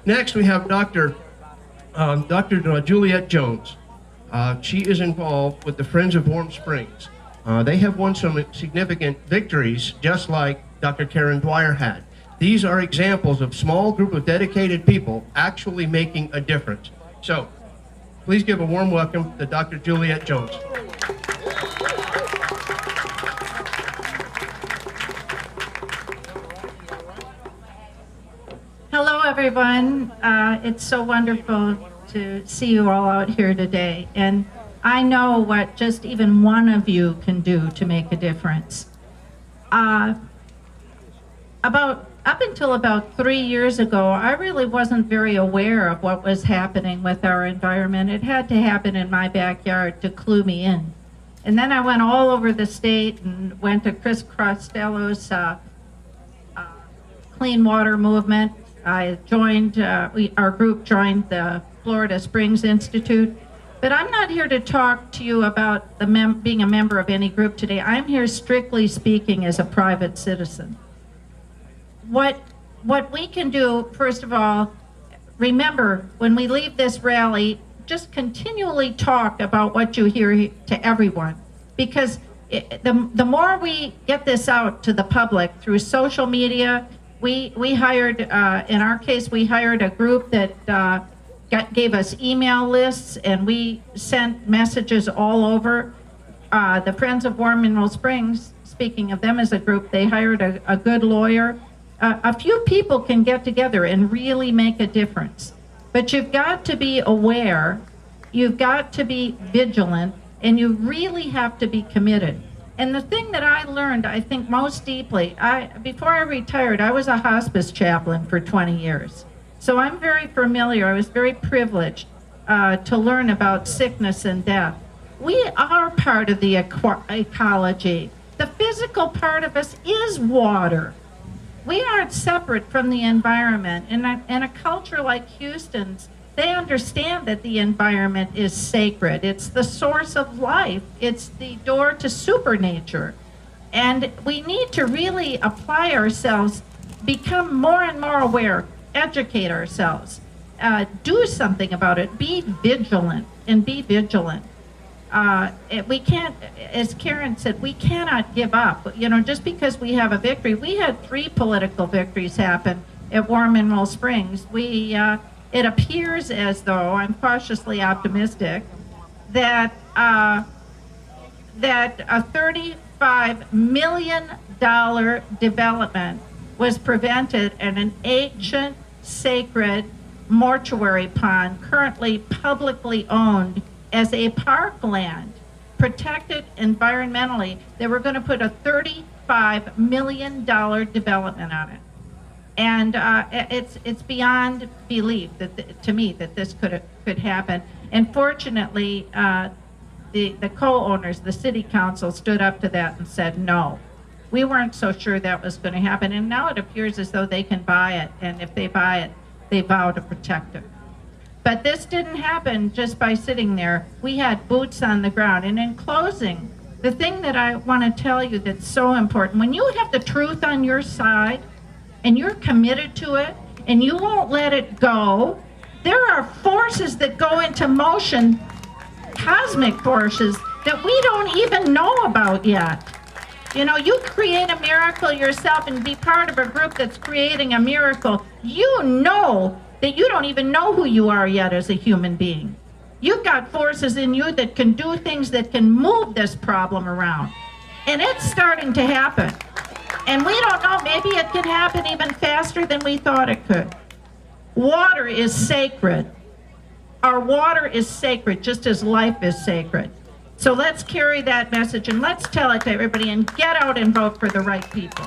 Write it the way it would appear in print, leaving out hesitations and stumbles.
Next, we have Dr. Juliet Jones. She is involved with the Friends of Warm Springs. They have won some significant victories, just like Dr. Karen Dwyer had. These are examples of small group of dedicated people actually making a difference. So, please give a warm welcome to Dr. Juliet Jones. Hello, everyone. It's so wonderful to see you all out here today. And I know what just even one of you can do to make a difference. Up until about 3 years ago, I really wasn't very aware of what was happening with our environment. It had to happen in my backyard to clue me in. And then I went all over the state and went to Chris Costello's Clean Water Movement. I joined, our group joined the Florida Springs Institute. But I'm not here to talk to you about being a member of any group today. I'm here strictly speaking as a private citizen. What we can do, first of all, remember, when we leave this rally, just continually talk about what you hear to everyone. Because the more we get this out to the public through social media, we hired, in our case, we hired a group that gave us email lists, and we sent messages all over. The Friends of Warm Mineral Springs, speaking of them as a group, they hired a good lawyer. A few people can get together and really make a difference. But you've got to be aware, you've got to be vigilant, and you really have to be committed. And the thing that I learned, I think, most deeply, before I retired, I was a hospice chaplain for 20 years. So I'm very familiar, I was very privileged to learn about sickness and death. We are part of the ecology. The physical part of us is water. We aren't separate from the environment. In a culture like Houston's, they understand that the environment is sacred. It's the source of life. It's the door to supernature. And we need to really apply ourselves, become more and more aware, educate ourselves, do something about it, be vigilant, and be vigilant. We can't, as Karen said, we cannot give up. You know, just because we have a victory, we had 3 political victories happen at Warm Mineral Springs. It appears as though, I'm cautiously optimistic, that a $35 million development was prevented at an ancient, sacred mortuary pond, currently publicly owned as a parkland, protected environmentally. They were going to put a $35 million development on it. And it's beyond belief to me that this could happen. And fortunately, the co-owners, the city council, stood up to that and said no. We weren't so sure that was going to happen, and now it appears as though they can buy it, and if they buy it, they vow to protect it. But this didn't happen just by sitting there. We had boots on the ground. And in closing, the thing that I want to tell you that's so important, when you have the truth on your side, and you're committed to it, and you won't let it go, there are forces that go into motion, cosmic forces, that we don't even know about yet. You know, you create a miracle yourself and be part of a group that's creating a miracle. You know that you don't even know who you are yet as a human being. You've got forces in you that can do things that can move this problem around. And it's starting to happen. And we don't know, maybe it can happen even faster than we thought it could. Water is sacred. Our water is sacred, just as life is sacred. So let's carry that message and let's tell it to everybody and get out and vote for the right people.